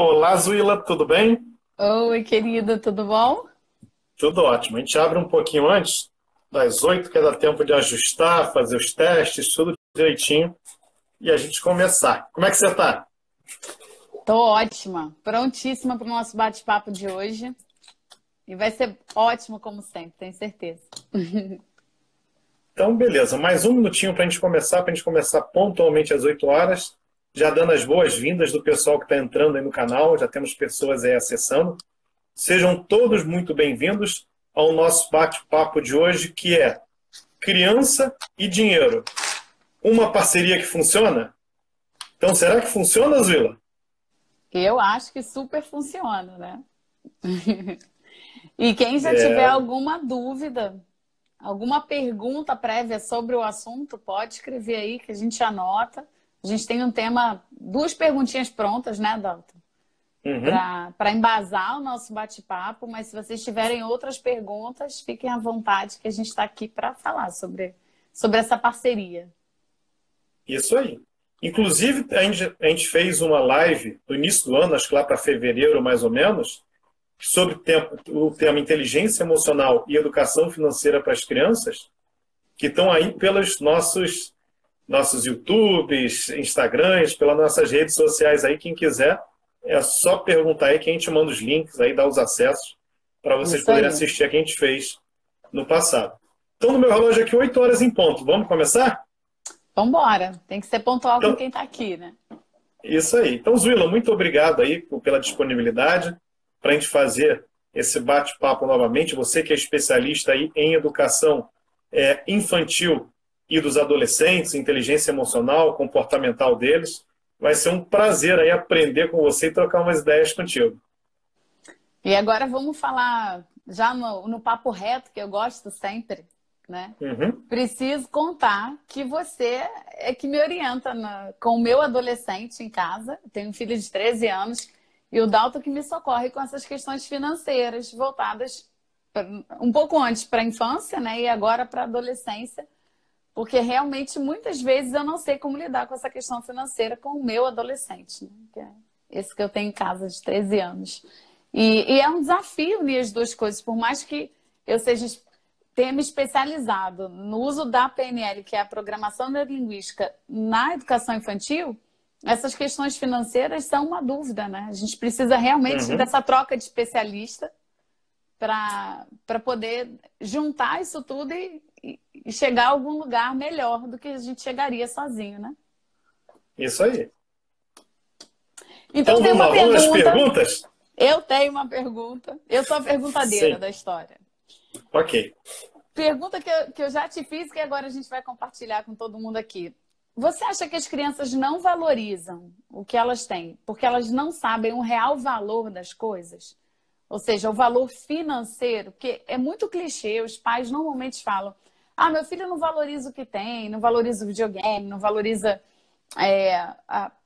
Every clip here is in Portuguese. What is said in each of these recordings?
Olá, Zuila, tudo bem? Oi, querida, tudo bom? Tudo ótimo. A gente abre um pouquinho antes das 8, que dá tempo de ajustar, fazer os testes, tudo direitinho, e a gente começar. Como é que você está? Tô ótima, prontíssima para o nosso bate-papo de hoje. E vai ser ótimo, como sempre, tenho certeza. Então, beleza. Mais um minutinho para a gente começar pontualmente às 8 horas, já dando as boas-vindas do pessoal que está entrando aí no canal, já temos pessoas aí acessando. Sejam todos muito bem-vindos ao nosso bate-papo de hoje, que é criança e dinheiro. Uma parceria que funciona? Então, será que funciona, Zuila? Eu acho que super funciona, né? E quem já tiver É, alguma dúvida, alguma pergunta prévia sobre o assunto, pode escrever aí que a gente anota. A gente tem um tema, duas perguntinhas prontas, né, Dalton? uhum, Para embasar o nosso bate-papo, mas se vocês tiverem outras perguntas, fiquem à vontade que a gente está aqui para falar sobre essa parceria. isso aí. Inclusive, a gente fez uma live no início do ano, acho que lá para fevereiro, mais ou menos, sobre o tema inteligência emocional e educação financeira para as crianças, que estão aí pelos nossos YouTubes, Instagrams, pelas nossas redes sociais aí. Quem quiser, é só perguntar aí que a gente manda os links aí, dá os acessos para vocês Isso poderem aí. assistir a que a gente fez no passado. Então, no meu relógio aqui, 8 horas em ponto. Vamos começar? Vamos embora. Tem que ser pontual com Então, quem está aqui, né? isso aí. Então, Zuila, muito obrigado aí pela disponibilidade para a gente fazer esse bate-papo novamente. Você que é especialista aí em educação infantil e dos adolescentes, inteligência emocional, comportamental deles. Vai ser um prazer aí aprender com você e trocar umas ideias contigo. E agora vamos falar já no papo reto, que eu gosto sempre, né? Uhum, Preciso contar que você é que me orienta com o meu adolescente em casa. Eu tenho um filho de 13 anos e o Dalton que me socorre com essas questões financeiras voltadas um pouco antes para a infância, né? E agora para a adolescência, porque realmente muitas vezes eu não sei como lidar com essa questão financeira com o meu adolescente, né? Que é esse que eu tenho em casa de 13 anos. E é um desafio unir as duas coisas, por mais que eu tenha me especializado no uso da PNL, que é a Programação Neurolinguística, na educação infantil. Essas questões financeiras são uma dúvida, né? A gente precisa realmente uhum. dessa troca de especialista para poder juntar isso tudo e chegar a algum lugar melhor do que a gente chegaria sozinho, né? Isso aí. Então, Então tem vamos uma lá, vamos às pergunta. perguntas? Eu tenho uma pergunta. Eu sou a perguntadeira Sim. da história. Ok. Pergunta que eu já te fiz, que agora a gente vai compartilhar com todo mundo aqui. Você acha que as crianças não valorizam o que elas têm porque elas não sabem o real valor das coisas? Ou seja, o valor financeiro, porque é muito clichê, os pais normalmente falam: ah, meu filho não valoriza o que tem, não valoriza o videogame, não valoriza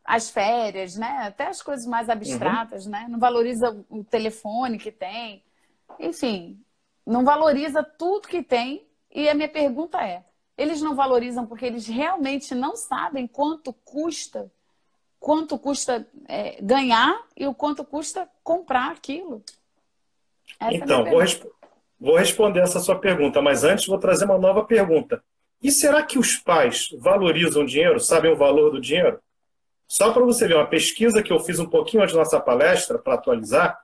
as férias, né? Até as coisas mais Uhum. abstratas, né? Não valoriza o telefone que tem. Enfim, não valoriza tudo que tem. E a minha pergunta é: eles não valorizam porque eles realmente não sabem quanto custa ganhar e o quanto custa comprar aquilo? Essa é a minha Então, pergunta. vou responder essa sua pergunta, mas antes vou trazer uma nova pergunta. E será que os pais valorizam o dinheiro, sabem o valor do dinheiro? Só para você ver, uma pesquisa que eu fiz um pouquinho antes da nossa palestra, para atualizar,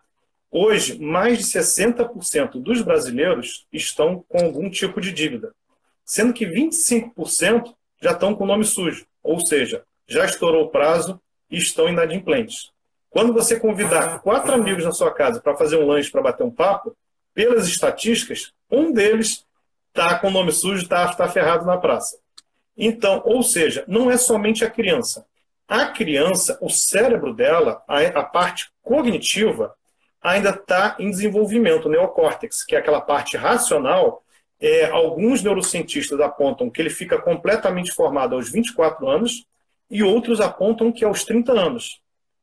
hoje mais de 60% dos brasileiros estão com algum tipo de dívida, sendo que 25% já estão com o nome sujo, ou seja, já estourou o prazo e estão inadimplentes. Quando você convidar 4 amigos na sua casa para fazer um lanche, para bater um papo, pelas estatísticas, um deles está com o nome sujo, está ferrado na praça. Então, ou seja, não é somente a criança. A criança, o cérebro dela, a parte cognitiva, ainda está em desenvolvimento, o neocórtex, que é aquela parte racional. Alguns neurocientistas apontam que ele fica completamente formado aos 24 anos e outros apontam que aos 30 anos.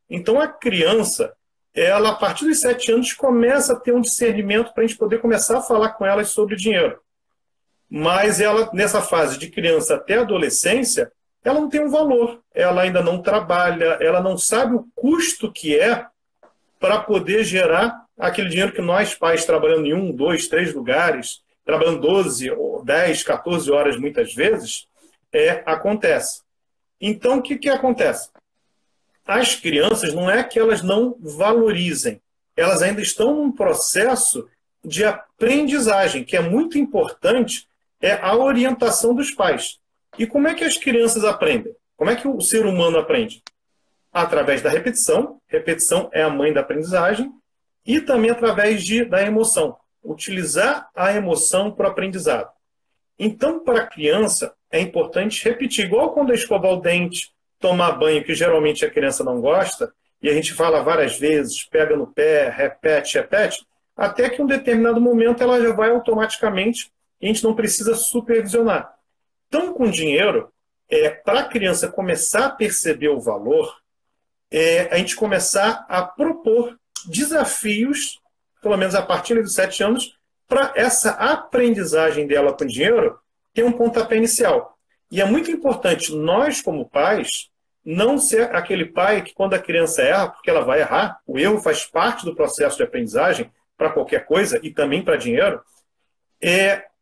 Então, a criança, ela, a partir dos 7 anos, começa a ter um discernimento para a gente poder começar a falar com elas sobre dinheiro. Mas ela, nessa fase de criança até adolescência, ela não tem um valor. Ela ainda não trabalha, ela não sabe o custo que é para poder gerar aquele dinheiro que nós, pais, trabalhando em 1, 2, 3 lugares, trabalhando 12, 10, 14 horas muitas vezes, acontece. Então, o que acontece? As crianças, não é que elas não valorizem, elas ainda estão num processo de aprendizagem, que é muito importante, a orientação dos pais. E como é que as crianças aprendem? Como é que o ser humano aprende? Através da repetição. Repetição é a mãe da aprendizagem. E também através da emoção. Utilizar a emoção para o aprendizado. Então, para a criança, é importante repetir. Igual quando escovar o dente, tomar banho, que geralmente a criança não gosta, e a gente fala várias vezes, pega no pé, repete, repete, até que em um determinado momento ela já vai automaticamente e a gente não precisa supervisionar. Então, com dinheiro, para a criança começar a perceber o valor, a gente começar a propor desafios, pelo menos a partir dos 7 anos, para essa aprendizagem dela com dinheiro ter um pontapé inicial. E é muito importante nós, como pais, não ser aquele pai que quando a criança erra, porque ela vai errar, o erro faz parte do processo de aprendizagem para qualquer coisa e também para dinheiro,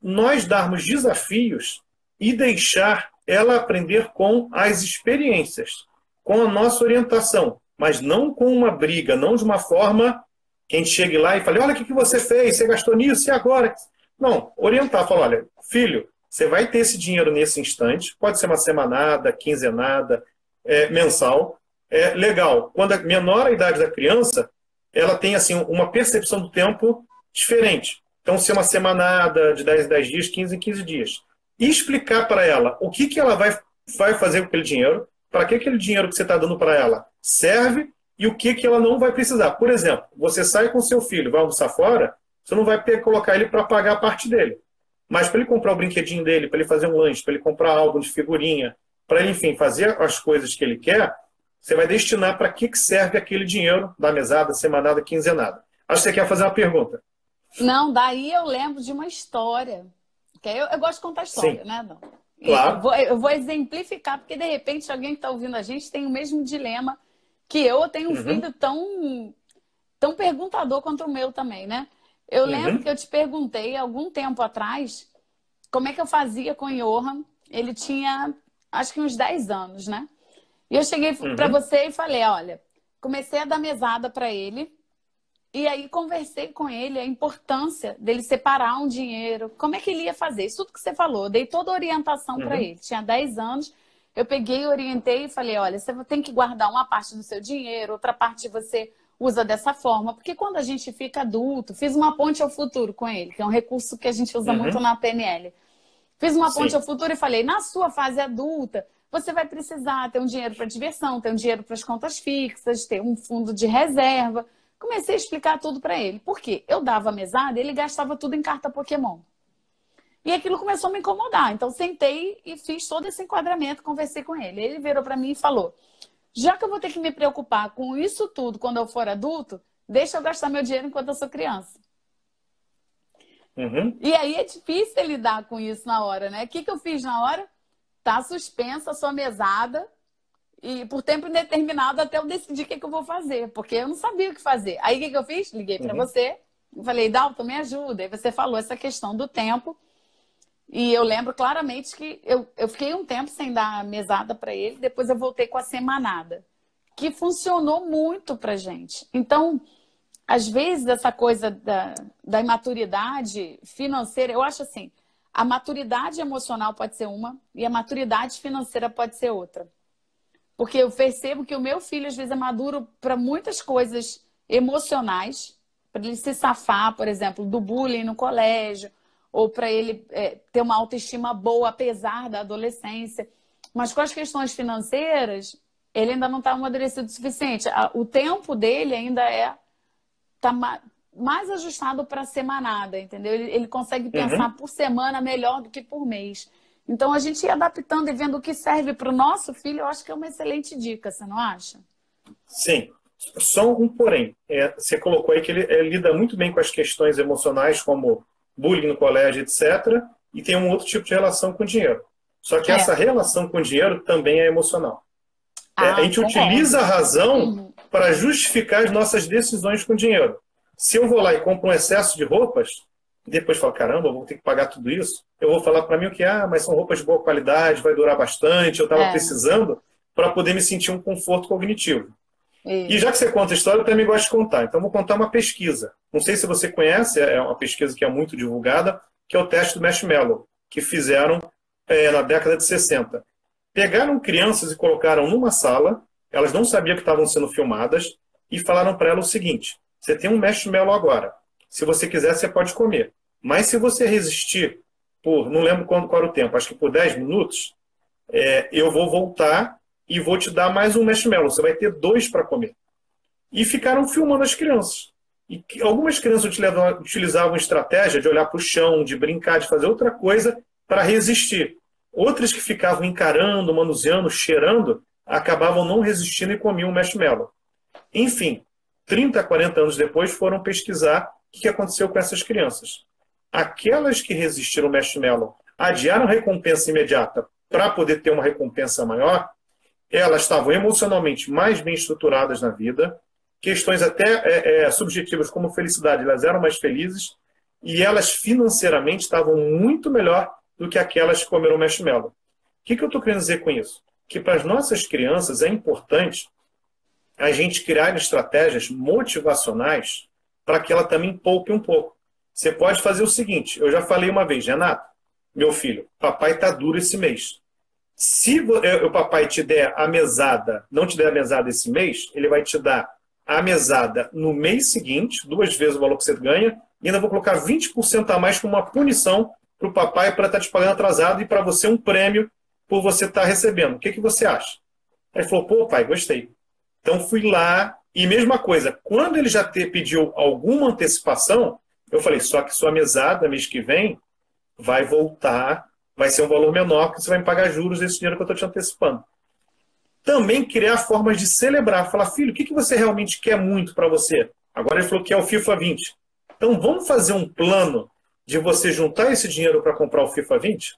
nós darmos desafios e deixar ela aprender com as experiências, com a nossa orientação, mas não com uma briga, não de uma forma que a gente chegue lá e fale, olha o que você fez, você gastou nisso, e agora? Não, orientar, falar, olha, filho, você vai ter esse dinheiro nesse instante, pode ser uma semanada, quinzenada, mensal, legal. Quando a menor a idade da criança, ela tem assim, uma percepção do tempo diferente. Então, se é uma semanada de 10 em 10 dias, 15 em 15 dias. E explicar para ela o que ela vai fazer com aquele dinheiro, para que aquele dinheiro que você está dando para ela serve e o que ela não vai precisar. Por exemplo, você sai com seu filho, vai almoçar fora, você não vai colocar ele para pagar a parte dele. Mas para ele comprar o brinquedinho dele, para ele fazer um lanche, para ele comprar álbum de figurinha, para ele, enfim, fazer as coisas que ele quer, você vai destinar para que serve aquele dinheiro da mesada, semanada, quinzenada. Acho que você quer fazer uma pergunta. Não, daí eu lembro de uma história. Que eu gosto de contar história, Sim. né, Dom? Claro. Eu vou exemplificar, porque de repente alguém que está ouvindo a gente tem o mesmo dilema que eu tenho um filho tão perguntador quanto o meu também, né? Eu lembro que eu te perguntei algum tempo atrás como é que eu fazia com o Johan. Ele tinha, acho que uns 10 anos, né? E eu cheguei para você e falei, olha, comecei a dar mesada para ele e aí conversei com ele a importância dele separar um dinheiro, como é que ele ia fazer. Isso tudo que você falou, eu dei toda a orientação para ele. Tinha 10 anos, eu peguei, orientei e falei, olha, você tem que guardar uma parte do seu dinheiro, outra parte você usa dessa forma, porque quando a gente fica adulto, fiz uma ponte ao futuro com ele, que é um recurso que a gente usa muito na PNL. Fiz uma ponte ao futuro e falei, na sua fase adulta, você vai precisar ter um dinheiro para diversão, ter um dinheiro para as contas fixas, ter um fundo de reserva. Comecei a explicar tudo para ele. Por quê? Eu dava mesada e ele gastava tudo em carta Pokémon. E aquilo começou a me incomodar. Então, sentei e fiz todo esse enquadramento, conversei com ele. Ele virou para mim e falou, já que eu vou ter que me preocupar com isso tudo quando eu for adulto, deixa eu gastar meu dinheiro enquanto eu sou criança. E aí é difícil lidar com isso na hora, né? O que eu fiz na hora? Tá suspensa a sua mesada e por tempo indeterminado até eu decidir o que eu vou fazer, porque eu não sabia o que fazer. Aí o que eu fiz? Liguei para você e falei, Dalton, me ajuda. Aí você falou essa questão do tempo e eu lembro claramente que eu fiquei um tempo sem dar mesada para ele, depois eu voltei com a semanada, que funcionou muito pra gente. Então, às vezes, essa coisa da imaturidade financeira, eu acho assim, a maturidade emocional pode ser uma e a maturidade financeira pode ser outra. Porque eu percebo que o meu filho, às vezes, é maduro para muitas coisas emocionais, para ele se safar, por exemplo, do bullying no colégio, ou para ele ter uma autoestima boa, apesar da adolescência. Mas com as questões financeiras, ele ainda não está amadurecido o suficiente. O tempo dele ainda está mais ajustado para a semanada, entendeu? Ele consegue pensar por semana melhor do que por mês. Então, a gente ir adaptando e vendo o que serve para o nosso filho, eu acho que é uma excelente dica, você não acha? Sim. Só um porém. Você colocou aí que ele lida muito bem com as questões emocionais, como bullying no colégio, etc. E tem um outro tipo de relação com o dinheiro. Só que essa relação com o dinheiro também é emocional. A gente utiliza a razão para justificar as nossas decisões com dinheiro. Se eu vou lá e compro um excesso de roupas, e depois falo, caramba, eu vou ter que pagar tudo isso, eu vou falar para mim o que? Ah, mas são roupas de boa qualidade, vai durar bastante, eu estava precisando para poder me sentir um conforto cognitivo. E já que você conta a história, eu também gosto de contar. Então, vou contar uma pesquisa. Não sei se você conhece, é uma pesquisa que é muito divulgada, que é o teste do Marshmallow, que fizeram na década de 60. Pegaram crianças e colocaram numa sala, elas não sabiam que estavam sendo filmadas, e falaram para elas o seguinte, você tem um marshmallow agora, se você quiser você pode comer, mas se você resistir por, não lembro qual era o tempo, acho que por 10 minutos, eu vou voltar e vou te dar mais um marshmallow, você vai ter 2 para comer. E ficaram filmando as crianças. E algumas crianças utilizavam estratégia de olhar para o chão, de brincar, de fazer outra coisa para resistir. Outras que ficavam encarando, manuseando, cheirando, acabavam não resistindo e comiam o marshmallow. Enfim, 30, 40 anos depois foram pesquisar o que aconteceu com essas crianças. Aquelas que resistiram ao marshmallow, adiaram a recompensa imediata para poder ter uma recompensa maior, elas estavam emocionalmente mais bem estruturadas na vida, questões até subjetivas como felicidade, elas eram mais felizes, e elas financeiramente estavam muito melhor do que aquelas que comeram marshmallow. O que eu estou querendo dizer com isso? Que para as nossas crianças é importante a gente criar estratégias motivacionais para que ela também poupe um pouco. Você pode fazer o seguinte, eu já falei uma vez, Renato, meu filho, papai está duro esse mês. Se o papai te der a mesada, não te der a mesada esse mês, ele vai te dar a mesada no mês seguinte, 2 vezes o valor que você ganha, e ainda vou colocar 20% a mais como uma punição para o papai para estar te pagando atrasado e para você um prêmio por você estar recebendo. O que você acha? Aí ele falou, pô, pai, gostei. Então fui lá, e mesma coisa, quando ele já pediu alguma antecipação, eu falei, só que sua mesada, mês que vem, vai voltar, vai ser um valor menor, porque você vai me pagar juros desse dinheiro que eu estou te antecipando. Também criar formas de celebrar, falar, filho, o que você realmente quer muito para você? Agora ele falou que é o FIFA 20. Então vamos fazer um plano de você juntar esse dinheiro para comprar o FIFA 20?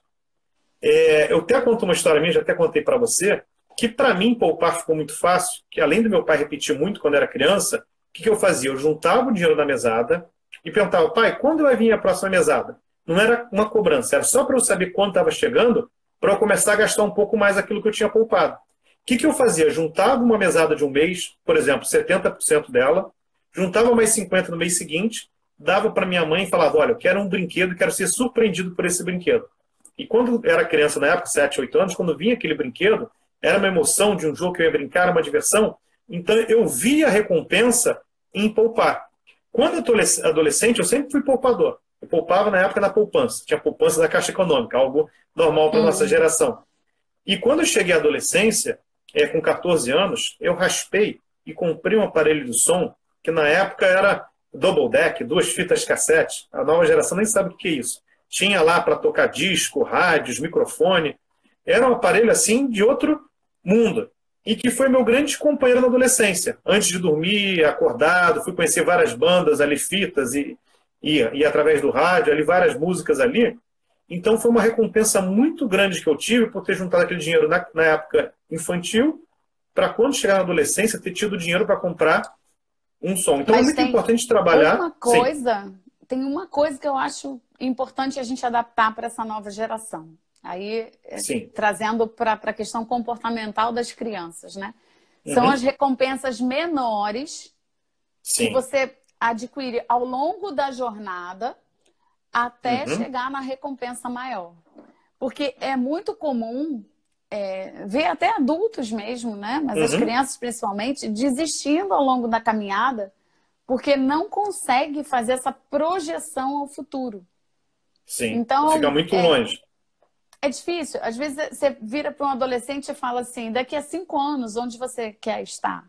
Eu até conto uma história minha, já até contei para você, que para mim poupar ficou muito fácil, que além do meu pai repetir muito quando era criança, o que eu fazia? Eu juntava o dinheiro na mesada e perguntava, pai, quando vai vir a próxima mesada? Não era uma cobrança, era só para eu saber quando estava chegando, para eu começar a gastar um pouco mais aquilo que eu tinha poupado. O que eu fazia? Juntava uma mesada de um mês, por exemplo, 70% dela, juntava mais 50% no mês seguinte, dava para minha mãe e falava, olha, eu quero um brinquedo, quero ser surpreendido por esse brinquedo. E quando era criança, na época, 7, 8 anos, quando vinha aquele brinquedo, era uma emoção de um jogo que eu ia brincar, era uma diversão. Então, eu via a recompensa em poupar. Quando eu estou adolescente, eu sempre fui poupador. Eu poupava na época da poupança. Tinha poupança da Caixa Econômica, algo normal para a nossa geração. E quando eu cheguei à adolescência, com 14 anos, eu raspei e comprei um aparelho de som, que na época era double deck, 2 fitas cassete. A nova geração nem sabe o que é isso. Tinha lá para tocar disco, rádios, microfone. Era um aparelho assim de outro mundo. E que foi meu grande companheiro na adolescência. Antes de dormir, acordado, fui conhecer várias bandas ali, fitas, e através do rádio, ali, várias músicas ali. Então foi uma recompensa muito grande que eu tive por ter juntado aquele dinheiro na época infantil, para quando chegar na adolescência, ter tido dinheiro para comprar um som. Então é muito importante trabalhar. Tem uma coisa que eu acho importante a gente adaptar para essa nova geração. Aí, trazendo para a questão comportamental das crianças, né? São as recompensas menores que você adquire ao longo da jornada até chegar na recompensa maior. Porque é muito comum ver até adultos mesmo, né? Mas as crianças principalmente, desistindo ao longo da caminhada porque não consegue fazer essa projeção ao futuro. Sim, então, fica muito longe. É difícil. Às vezes você vira para um adolescente e fala assim, daqui a 5 anos, onde você quer estar?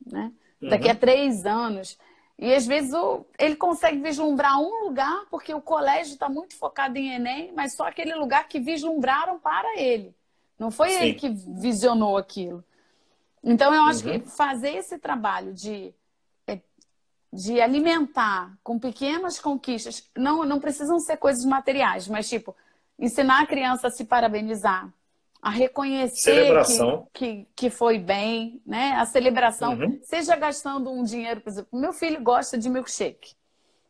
Né? Daqui a 3 anos. E às vezes ele consegue vislumbrar um lugar, porque o colégio está muito focado em Enem, mas só aquele lugar que vislumbraram para ele. Não foi ele que visionou aquilo. Então eu acho que fazer esse trabalho de alimentar com pequenas conquistas, não precisam ser coisas materiais, mas tipo, ensinar a criança a se parabenizar, a reconhecer Celebração. que foi bem, né? A celebração, Uhum. seja gastando um dinheiro, por exemplo, meu filho gosta de milkshake.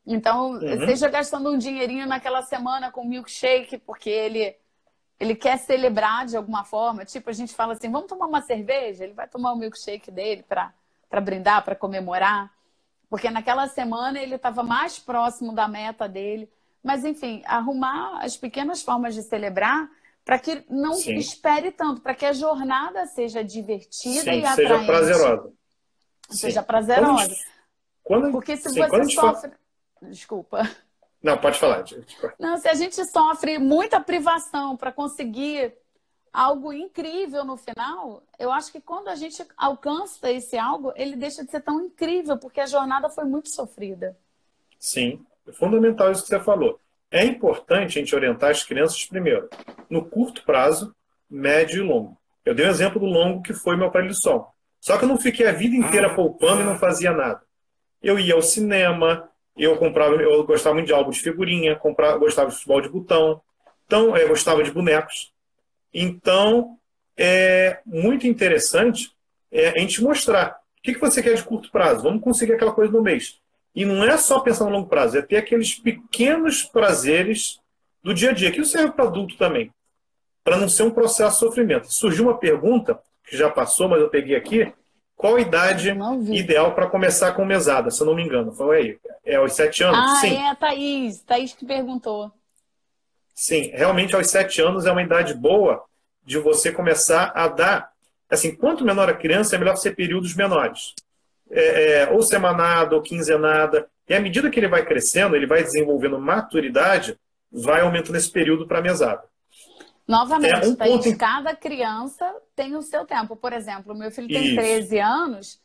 Então, Uhum. seja gastando um dinheirinho naquela semana com milkshake, porque ele quer celebrar de alguma forma. Tipo, a gente fala assim, vamos tomar uma cerveja? Ele vai tomar o milkshake dele para brindar, para comemorar. Porque naquela semana ele estava mais próximo da meta dele. Mas, enfim, arrumar as pequenas formas de celebrar para que não Sim. espere tanto, para que a jornada seja divertida Sim, e seja atraente. prazerosa. Seja Sim. Prazerosa. Porque se Sim, quando a você gente fala... sofre... Desculpa. Não, pode falar. Não, se a gente sofre muita privação para conseguir algo incrível no final, eu acho que quando a gente alcança esse algo, ele deixa de ser tão incrível, porque a jornada foi muito sofrida. Sim, é fundamental isso que você falou. É importante a gente orientar as crianças primeiro, no curto prazo, médio e longo. Eu dei um exemplo do longo, que foi meu aparelho de som. Só que eu não fiquei a vida inteira poupando e não fazia nada. Eu ia ao cinema, eu gostava muito de álbum de figurinha, gostava de futebol de botão, então eu gostava de bonecos. Então, é muito interessante a gente mostrar o que você quer de curto prazo. Vamos conseguir aquela coisa no mês. E não é só pensar no longo prazo, é ter aqueles pequenos prazeres do dia a dia, que isso serve para adulto também, para não ser um processo de sofrimento. Surgiu uma pergunta, que já passou, mas eu peguei aqui, qual a idade ideal para começar com mesada, se eu não me engano? Foi aí, aos 7 anos? Sim. É a Thaís que perguntou. Sim, realmente aos 7 anos é uma idade boa de você começar a dar, assim, quanto menor a criança, é melhor ser períodos menores. Ou semanada, ou quinzenada. E à medida que ele vai crescendo, ele vai desenvolvendo maturidade, vai aumentando esse período para a mesada. Novamente, Thaís, cada criança tem o seu tempo. Por exemplo, meu filho tem 13 anos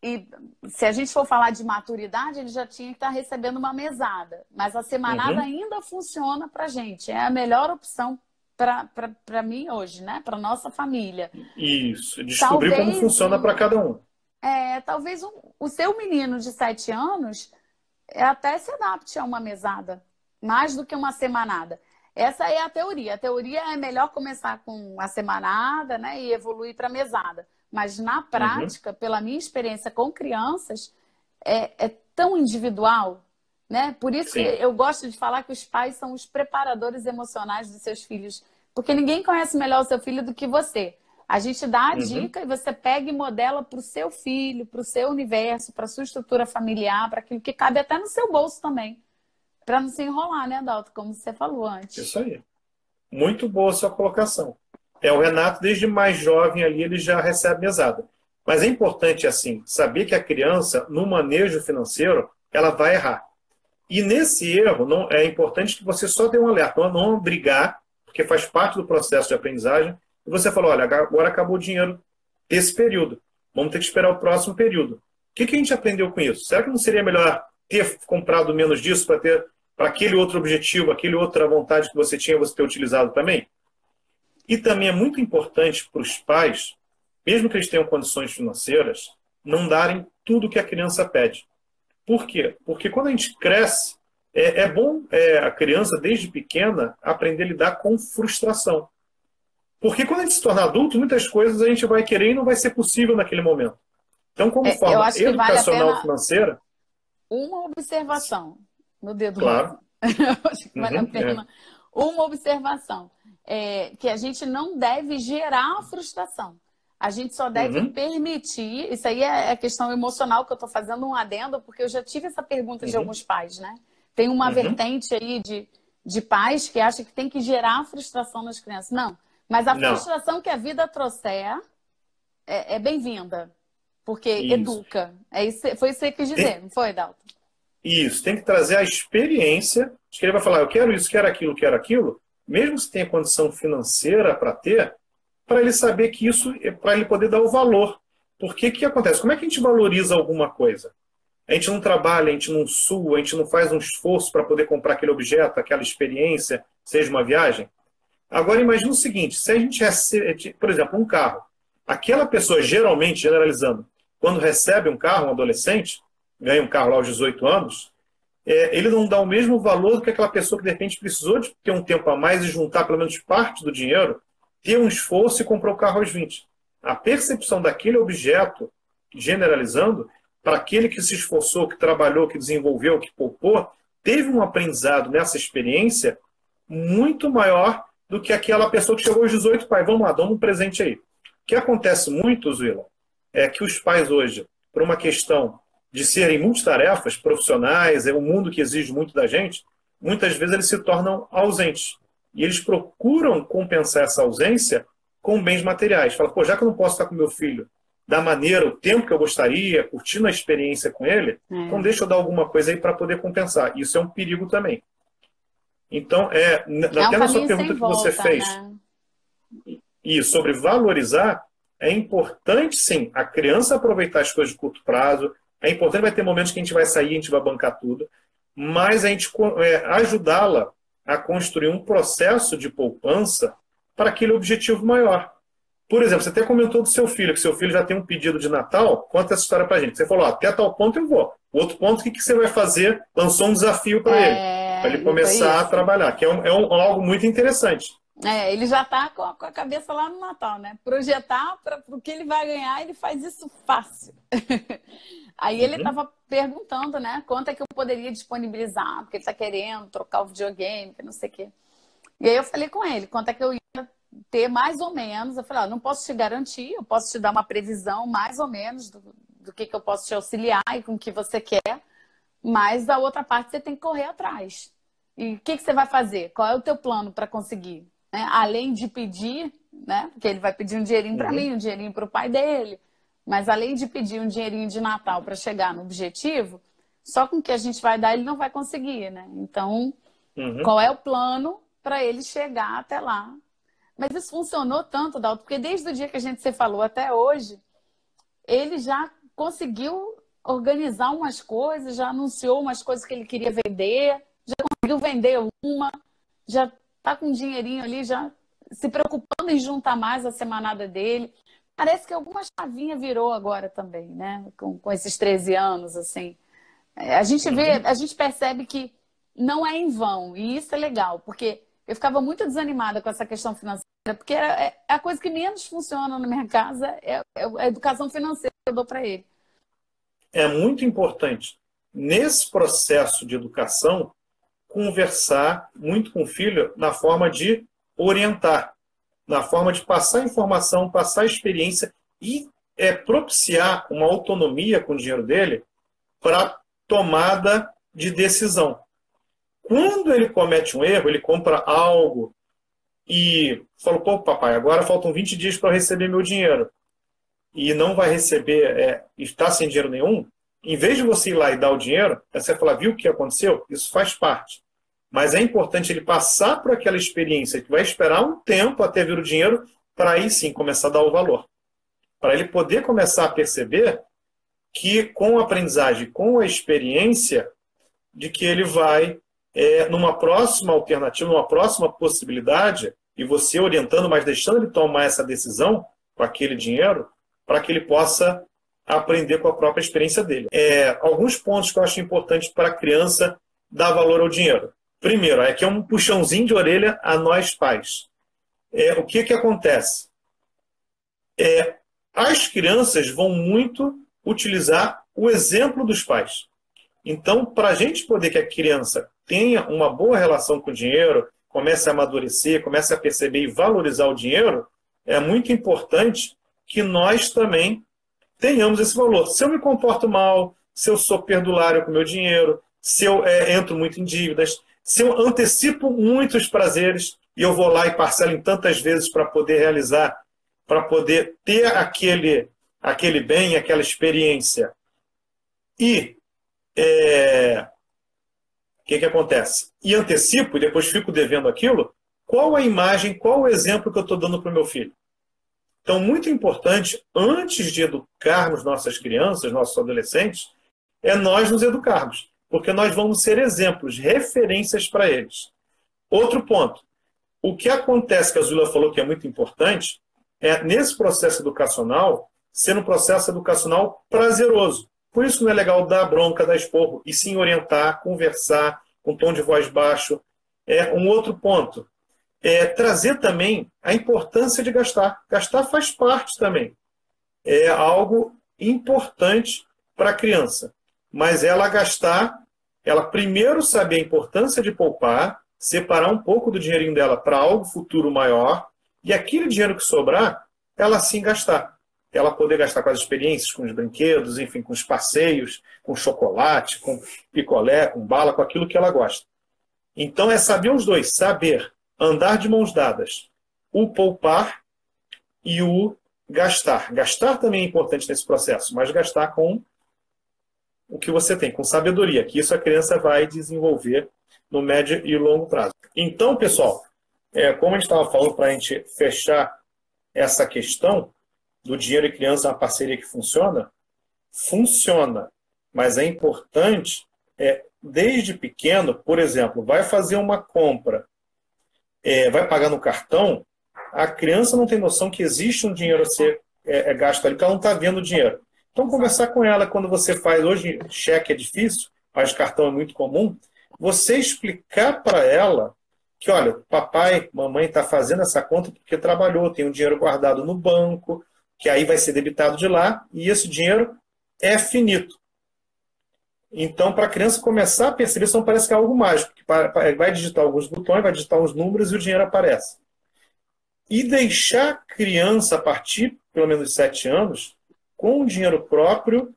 e se a gente for falar de maturidade, ele já tinha que estar recebendo uma mesada. Mas a semanada ainda funciona para a gente. É a melhor opção para mim hoje, né? Para nossa família. Isso. Descobrir como funciona para cada um. Talvez o seu menino de 7 anos até se adapte a uma mesada, mais do que uma semanada. Essa é a teoria. A teoria é melhor começar com a semanada, né, e evoluir para a mesada. Mas na prática, pela minha experiência com crianças, é tão individual, né? Por isso que eu gosto de falar que os pais são os preparadores emocionais dos seus filhos, porque ninguém conhece melhor o seu filho do que você. A gente dá a dica e você pega e modela para o seu filho, para o seu universo, para a sua estrutura familiar, para aquilo que cabe até no seu bolso também. Para não se enrolar, né, Adalto? Como você falou antes. Isso aí. Muito boa a sua colocação. O Renato, desde mais jovem ali, ele já recebe mesada. Mas é importante, assim, saber que a criança, no manejo financeiro, ela vai errar. E nesse erro, é importante que você só dê um alerta, não brigar, porque faz parte do processo de aprendizagem. E você falou, olha, agora acabou o dinheiro desse período. Vamos ter que esperar o próximo período. O que a gente aprendeu com isso? Será que não seria melhor ter comprado menos disso para aquele outro objetivo, aquele outra vontade que você tinha, você ter utilizado também? E também é muito importante para os pais, mesmo que eles tenham condições financeiras, não darem tudo que a criança pede. Por quê? Porque quando a gente cresce, é bom a criança, desde pequena, aprender a lidar com frustração. Porque quando a gente se torna adulto, muitas coisas a gente vai querer e não vai ser possível naquele momento. Então, como forma educacional financeira... Uma observação no dedo. Claro. Eu acho que vale a pena. Uma observação. Que a gente não deve gerar frustração. A gente só deve permitir... Isso aí é questão emocional que eu estou fazendo um adendo, porque eu já tive essa pergunta de alguns pais, né? Tem uma vertente aí de pais que acham que tem que gerar frustração nas crianças. Não. Mas a frustração que a vida trouxer é bem-vinda, porque educa. Foi isso que você quis dizer, não foi, Dalton? Isso, tem que trazer a experiência de que ele vai falar, eu quero isso, quero aquilo, mesmo se tenha condição financeira para ter, para ele saber que isso é para ele poder dar o valor. Porque o que acontece? Como é que a gente valoriza alguma coisa? A gente não trabalha, a gente não sua, a gente não faz um esforço para poder comprar aquele objeto, aquela experiência, seja uma viagem. Agora, imagine o seguinte, se a gente recebe, por exemplo, um carro, aquela pessoa, geralmente, generalizando, quando recebe um carro, um adolescente, ganha um carro lá aos 18 anos, ele não dá o mesmo valor do que aquela pessoa que, de repente, precisou de ter um tempo a mais e juntar pelo menos parte do dinheiro, ter um esforço e comprou o carro aos 20. A percepção daquele objeto, generalizando, para aquele que se esforçou, que trabalhou, que desenvolveu, que poupou, teve um aprendizado nessa experiência muito maior do que aquela pessoa que chegou aos 18, pai, vamos lá, dá um presente aí. O que acontece muito, Zuila, é que os pais hoje, por uma questão de serem multitarefas profissionais, é um mundo que exige muito da gente, muitas vezes eles se tornam ausentes. E eles procuram compensar essa ausência com bens materiais. Fala, pô, já que eu não posso estar com meu filho da maneira, o tempo que eu gostaria, curtindo a experiência com ele, então deixa eu dar alguma coisa aí para poder compensar. Isso é um perigo também. Então, até na sua pergunta que você fez, né? E sobre valorizar, é importante, sim, a criança aproveitar as coisas de curto prazo, é importante, vai ter momentos que a gente vai sair, a gente vai bancar tudo, mas a gente ajudá-la a construir um processo de poupança para aquele objetivo maior. Por exemplo, você até comentou do seu filho, que seu filho já tem um pedido de Natal. Conta essa história para a gente. Você falou, até tal ponto eu vou. O outro ponto, o que você vai fazer? Lançou um desafio para ele começar a trabalhar, que é algo muito interessante. Ele já está com a cabeça lá no Natal, né? Projetar para o que ele vai ganhar, ele faz isso fácil. Aí ele estava perguntando, né? Quanto é que eu poderia disponibilizar, porque ele está querendo trocar o videogame, que não sei o quê. E aí eu falei com ele, quanto é que eu ia ter mais ou menos. Eu falei, não posso te garantir, eu posso te dar uma previsão mais ou menos do que eu posso te auxiliar e com o que você quer, mas da outra parte você tem que correr atrás. E o que você vai fazer? Qual é o teu plano para conseguir? Né? Além de pedir, né? Porque ele vai pedir um dinheirinho para mim, um dinheirinho para o pai dele, mas além de pedir um dinheirinho de Natal para chegar no objetivo, só com o que a gente vai dar ele não vai conseguir, né? Então, qual é o plano para ele chegar até lá? Mas isso funcionou tanto, Dalton, porque desde o dia que a gente se falou até hoje, ele já conseguiu organizar umas coisas, já anunciou umas coisas que ele queria vender, já conseguiu vender uma, já está com um dinheirinho ali, já se preocupando em juntar mais a semanada dele. Parece que alguma chavinha virou agora também, né? Com esses 13 anos, assim. A gente vê, a gente percebe que não é em vão, e isso é legal, porque eu ficava muito desanimada com essa questão financeira, porque é a coisa que menos funciona na minha casa, é a educação financeira que eu dou para ele. É muito importante, nesse processo de educação, conversar muito com o filho na forma de orientar, na forma de passar informação, passar experiência e propiciar uma autonomia com o dinheiro dele para tomada de decisão. Quando ele comete um erro, ele compra algo e fala, pô, papai, agora faltam 20 dias para eu receber meu dinheiro e não vai receber, está sem dinheiro nenhum, em vez de você ir lá e dar o dinheiro, você falar, viu o que aconteceu? Isso faz parte. Mas é importante ele passar por aquela experiência que vai esperar um tempo até vir o dinheiro para aí sim começar a dar o valor. Para ele poder começar a perceber que com a aprendizagem, com a experiência, de que ele vai numa próxima alternativa, numa próxima possibilidade, e você orientando, mas deixando ele tomar essa decisão com aquele dinheiro, para que ele possa aprender com a própria experiência dele. Alguns pontos que eu acho importante para a criança dar valor ao dinheiro. Primeiro, aqui é um puxãozinho de orelha a nós pais. O que acontece? As crianças vão muito utilizar o exemplo dos pais. Então, para a gente poder que a criança tenha uma boa relação com o dinheiro, comece a amadurecer, comece a perceber e valorizar o dinheiro, é muito importante que nós também tenhamos esse valor. Se eu me comporto mal, se eu sou perdulário com o meu dinheiro, se eu entro muito em dívidas, se eu antecipo muitos prazeres e eu vou lá e parcelo em tantas vezes para poder realizar, para poder ter aquele bem, aquela experiência. E o que acontece? E antecipo e depois fico devendo aquilo, qual a imagem, qual o exemplo que eu estou dando para o meu filho? Então, muito importante, antes de educarmos nossas crianças, nossos adolescentes, é nós nos educarmos, porque nós vamos ser exemplos, referências para eles. Outro ponto, o que acontece, que a Zuila falou que é muito importante, nesse processo educacional, ser um processo educacional prazeroso. Por isso não é legal dar bronca, dar esporro, e sim orientar, conversar, com tom de voz baixo. Um outro ponto, trazer também a importância de gastar. Gastar faz parte também. É algo importante para a criança. Mas ela gastar, ela primeiro saber a importância de poupar, separar um pouco do dinheirinho dela para algo futuro maior, e aquele dinheiro que sobrar, ela sim gastar. Ela poder gastar com as experiências, com os brinquedos, enfim, com os passeios, com chocolate, com picolé, com bala, com aquilo que ela gosta. Então é saber os dois, saber andar de mãos dadas, o poupar e o gastar. Gastar também é importante nesse processo, mas gastar com o que você tem, com sabedoria, que isso a criança vai desenvolver no médio e longo prazo. Então, pessoal, como a gente estava falando para a gente fechar essa questão do dinheiro e criança, uma parceria que funciona, funciona, mas é importante, desde pequeno, por exemplo, vai fazer uma compra, vai pagar no cartão, a criança não tem noção que existe um dinheiro a ser gasto ali, porque ela não está vendo o dinheiro. Então, conversar com ela quando você faz, hoje cheque é difícil, mas cartão é muito comum, você explicar para ela que, olha, papai, mamãe está fazendo essa conta porque trabalhou, tem um dinheiro guardado no banco, que aí vai ser debitado de lá, e esse dinheiro é finito. Então, para a criança começar a perceber, isso não parece que é algo mágico, que vai digitar alguns botões, vai digitar uns números e o dinheiro aparece. E deixar a criança, a partir, pelo menos de 7 anos, com o dinheiro próprio,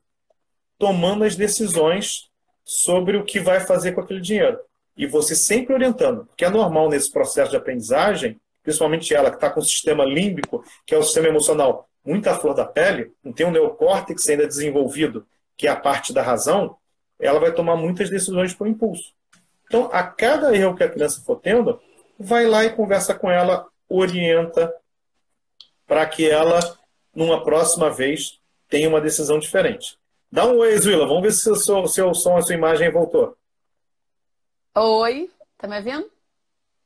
tomando as decisões sobre o que vai fazer com aquele dinheiro. E você sempre orientando, porque é normal nesse processo de aprendizagem, principalmente ela que está com o sistema límbico, que é o sistema emocional, muito à flor da pele, não tem um neocórtex ainda desenvolvido, que é a parte da razão, ela vai tomar muitas decisões por impulso. Então, a cada erro que a criança for tendo, vai lá e conversa com ela, orienta, para que ela, numa próxima vez, tenha uma decisão diferente. Dá um oi, Zuila, vamos ver se o seu som, a sua imagem voltou. Oi, tá me ouvindo?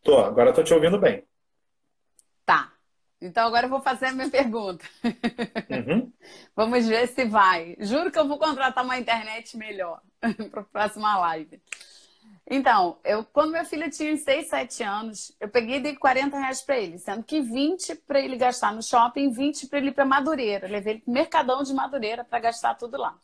Tô, agora estou te ouvindo bem. Tá. Então agora eu vou fazer a minha pergunta. Uhum. Vamos ver se vai. Juro que eu vou contratar uma internet melhor para a próxima live. Então, quando meu filho tinha uns 6, 7 anos, eu peguei e dei R$ 40 para ele, sendo que 20 para ele gastar no shopping, 20 para ele ir para Madureira. Eu levei ele para o Mercadão de Madureira para gastar tudo lá.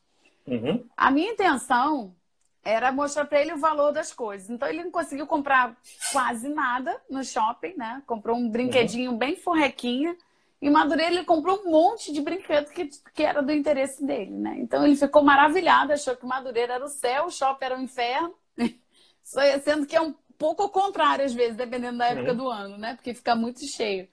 Uhum. A minha intenção era mostrar para ele o valor das coisas. Então, ele não conseguiu comprar quase nada no shopping, né? Comprou um brinquedinho bem forrequinha. Em Madureira, ele comprou um monte de brinquedo que era do interesse dele, né? Então, ele ficou maravilhado, achou que Madureira era o céu, o shopping era o inferno. Sendo que é um pouco ao contrário, às vezes, dependendo da época do ano, né? Porque fica muito cheio.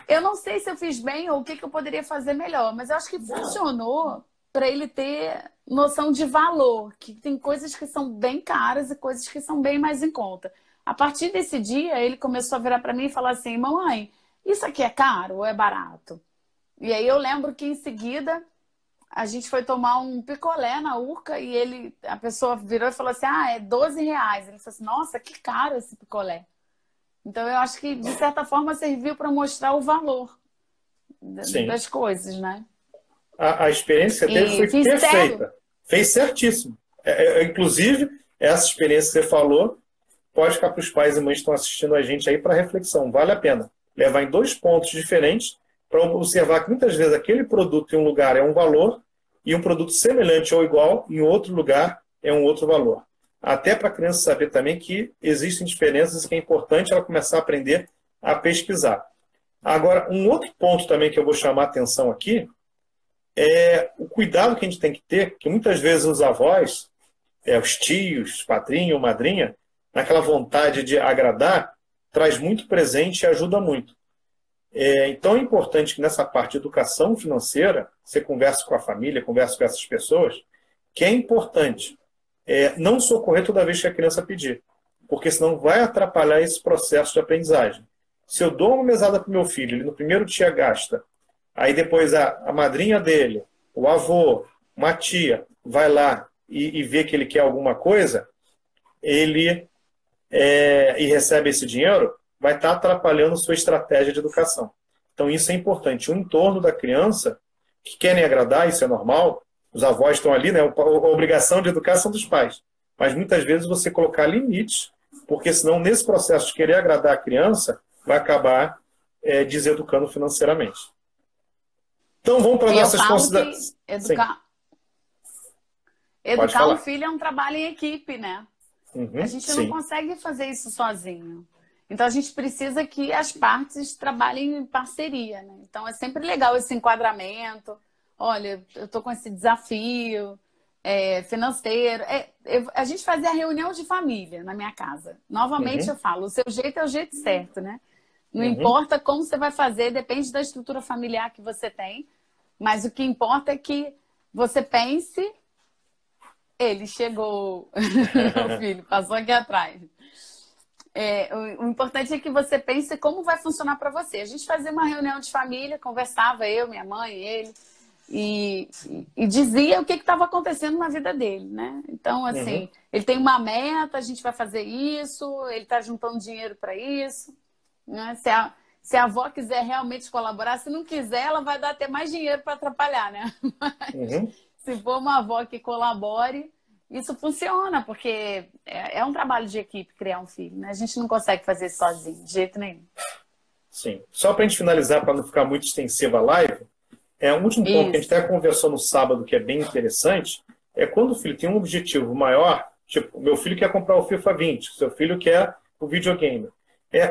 Eu não sei se eu fiz bem ou o que eu poderia fazer melhor, mas eu acho que funcionou para ele ter noção de valor, que tem coisas que são bem caras e coisas que são bem mais em conta. A partir desse dia, ele começou a virar para mim e falar assim, mamãe, isso aqui é caro ou é barato? E aí eu lembro que em seguida a gente foi tomar um picolé na Urca e a pessoa virou e falou assim, é R$ 12. Ele falou assim, nossa, que caro esse picolé. Então eu acho que de certa forma serviu para mostrar o valor das coisas, né? A experiência dele foi perfeita. Fez certíssimo. Inclusive, essa experiência que você falou pode ficar para os pais e mães que estão assistindo a gente aí para reflexão. Vale a pena levar em 2 pontos diferentes para observar que muitas vezes aquele produto em um lugar é um valor e um produto semelhante ou igual em outro lugar é um outro valor. Até para a criança saber também que existem diferenças e que é importante ela começar a aprender a pesquisar. Agora, um outro ponto também que eu vou chamar a atenção aqui é o cuidado que a gente tem que ter, que muitas vezes os avós, os tios, padrinho ou madrinha, naquela vontade de agradar, traz muito presente e ajuda muito. Então é importante que nessa parte de educação financeira, você converse com a família, converse com essas pessoas, que é importante não socorrer toda vez que a criança pedir, porque senão vai atrapalhar esse processo de aprendizagem. Se eu dou uma mesada para o meu filho, ele no primeiro dia gasta, aí depois a madrinha dele, o avô, uma tia, vai lá e vê que ele quer alguma coisa, e recebe esse dinheiro, vai estar atrapalhando sua estratégia de educação. Então isso é importante. O entorno da criança, que querem agradar, isso é normal, os avós estão ali, né? A obrigação de educação dos pais. Mas muitas vezes você colocar limites porque senão, nesse processo de querer agradar a criança, vai acabar deseducando financeiramente. Então, vamos para nossas considerações. Educar um filho é um trabalho em equipe, né? Uhum, a gente não consegue fazer isso sozinho. Então, a gente precisa que as partes trabalhem em parceria, né? Então, é sempre legal esse enquadramento. Olha, eu estou com esse desafio financeiro. A gente fazia reunião de família na minha casa. Novamente, eu falo, o seu jeito é o jeito certo, né? Não importa como você vai fazer, depende da estrutura familiar que você tem. Mas o que importa é que você pense, ele chegou, o filho passou aqui atrás. O importante é que você pense como vai funcionar para você. A gente fazia uma reunião de família, conversava eu, minha mãe, ele, e dizia o que estava acontecendo na vida dele, né? Então, assim, ele tem uma meta, a gente vai fazer isso, ele está juntando dinheiro para isso, né? Se a avó quiser realmente colaborar, se não quiser, ela vai dar até mais dinheiro para atrapalhar, né? Mas, se for uma avó que colabore, isso funciona, porque é um trabalho de equipe criar um filho, né? A gente não consegue fazer isso sozinho, de jeito nenhum. Sim. Só para a gente finalizar, para não ficar muito extensiva a live, um último ponto que a gente até conversou no sábado, que é bem interessante, é quando o filho tem um objetivo maior, tipo, meu filho quer comprar o FIFA 20, seu filho quer o videogame.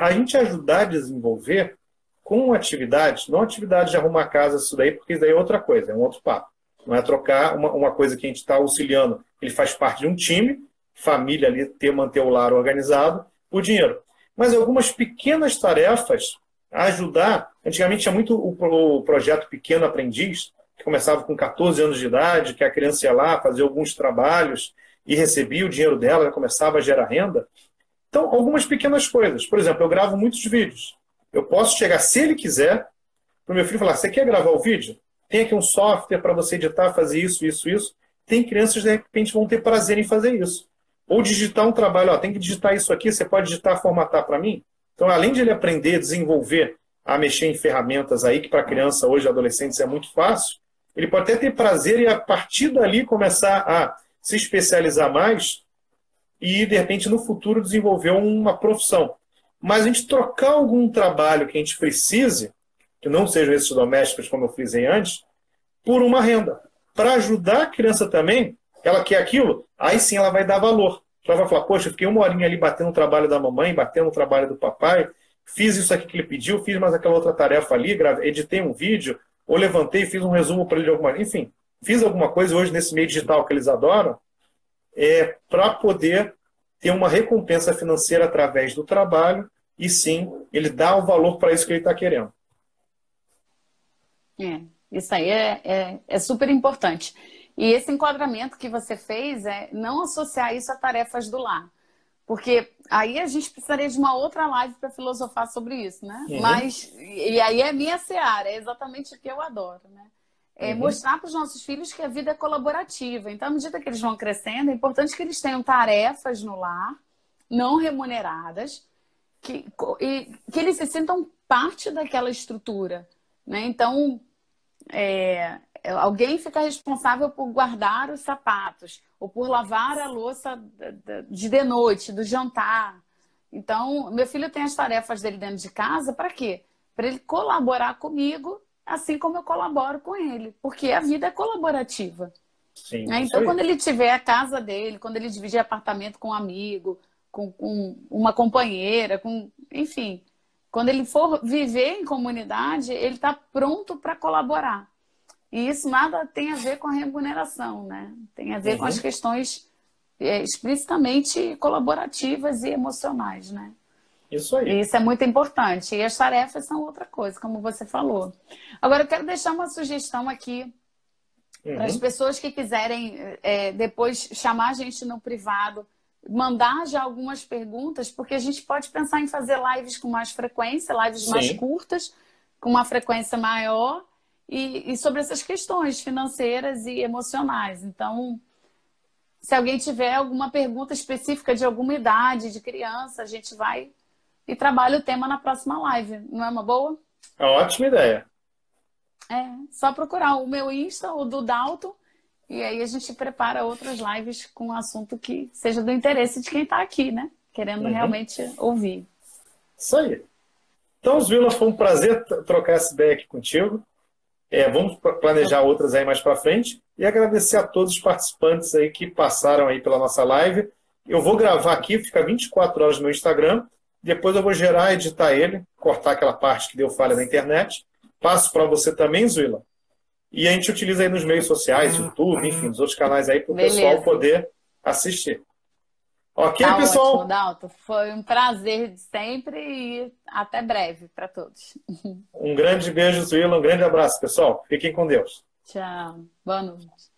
A gente ajudar a desenvolver com atividades, não atividade de arrumar casa, isso daí, porque isso daí é outra coisa, é um outro papo. Não é trocar uma coisa que a gente está auxiliando, ele faz parte de um time, família ali, manter o lar organizado, por dinheiro. Mas algumas pequenas tarefas, ajudar. Antigamente tinha muito o projeto Pequeno Aprendiz, que começava com 14 anos de idade, que a criança ia lá fazer alguns trabalhos e recebia o dinheiro dela, já começava a gerar renda. Então, algumas pequenas coisas. Por exemplo, eu gravo muitos vídeos. Eu posso chegar, se ele quiser, para o meu filho falar, você quer gravar o vídeo? Tem aqui um software para você editar, fazer isso, isso, isso. Tem crianças que, de repente, vão ter prazer em fazer isso. Ou digitar um trabalho, tem que digitar isso aqui, você pode digitar, formatar para mim? Então, além de ele aprender, desenvolver, a mexer em ferramentas aí, que para criança hoje, adolescentes, é muito fácil, ele pode até ter prazer e, a partir dali, começar a se especializar mais e, de repente, no futuro, desenvolver uma profissão. Mas a gente trocar algum trabalho que a gente precise, que não sejam esses domésticos, como eu frisei antes, por uma renda. Para ajudar a criança também, ela quer aquilo, aí sim ela vai dar valor. Ela vai falar, poxa, eu fiquei uma horinha ali batendo o trabalho da mamãe, batendo o trabalho do papai, fiz isso aqui que ele pediu, fiz mais aquela outra tarefa ali, editei um vídeo, ou levantei e fiz um resumo para ele de alguma... Enfim, fiz alguma coisa hoje nesse meio digital que eles adoram, para poder ter uma recompensa financeira através do trabalho e sim, ele dá o valor para isso que ele está querendo. Isso aí é super importante. E esse enquadramento que você fez é não associar isso a tarefas do lar. Porque aí a gente precisaria de uma outra live para filosofar sobre isso, né? Mas, e aí é minha seara, é exatamente o que eu adoro, né? Mostrar para os nossos filhos que a vida é colaborativa. Então, à medida que eles vão crescendo, é importante que eles tenham tarefas no lar, não remuneradas, que eles se sintam parte daquela estrutura, né? Então, alguém fica responsável por guardar os sapatos ou por lavar a louça de noite, do jantar. Então, meu filho tem as tarefas dele dentro de casa, para quê? Para ele colaborar comigo, assim como eu colaboro com ele, porque a vida é colaborativa. Sim, então, quando ele tiver a casa dele, quando ele dividir apartamento com um amigo, com uma companheira, enfim, quando ele for viver em comunidade, ele está pronto para colaborar. E isso nada tem a ver com a remuneração, né? Tem a ver com as questões explicitamente colaborativas e emocionais, né? Isso aí. E isso é muito importante. E as tarefas são outra coisa, como você falou. Agora, eu quero deixar uma sugestão aqui para as pessoas que quiserem depois chamar a gente no privado, mandar já algumas perguntas, porque a gente pode pensar em fazer lives com mais frequência, lives mais curtas, com uma frequência maior, e sobre essas questões financeiras e emocionais. Então, se alguém tiver alguma pergunta específica de alguma idade, de criança, a gente vai e trabalha o tema na próxima live. Não é uma boa? É uma ótima ideia. Só procurar o meu Insta, o do Dalton, e aí a gente prepara outras lives com um assunto que seja do interesse de quem está aqui, né? querendo realmente ouvir. Isso aí. Então, Zwila, foi um prazer trocar essa ideia aqui contigo. Vamos planejar outras aí mais para frente e agradecer a todos os participantes aí que passaram aí pela nossa live. Eu vou gravar aqui, fica 24 horas no meu Instagram, depois eu vou gerar, editar ele, cortar aquela parte que deu falha na internet. Passo para você também, Zwila. E a gente utiliza aí nos meios sociais, YouTube, enfim, nos outros canais aí para o pessoal poder assistir. Ok, tá pessoal? Ótimo, Dalton. Foi um prazer de sempre e até breve para todos. Um grande beijo, Zwila. Um grande abraço, pessoal. Fiquem com Deus. Tchau. Boa noite.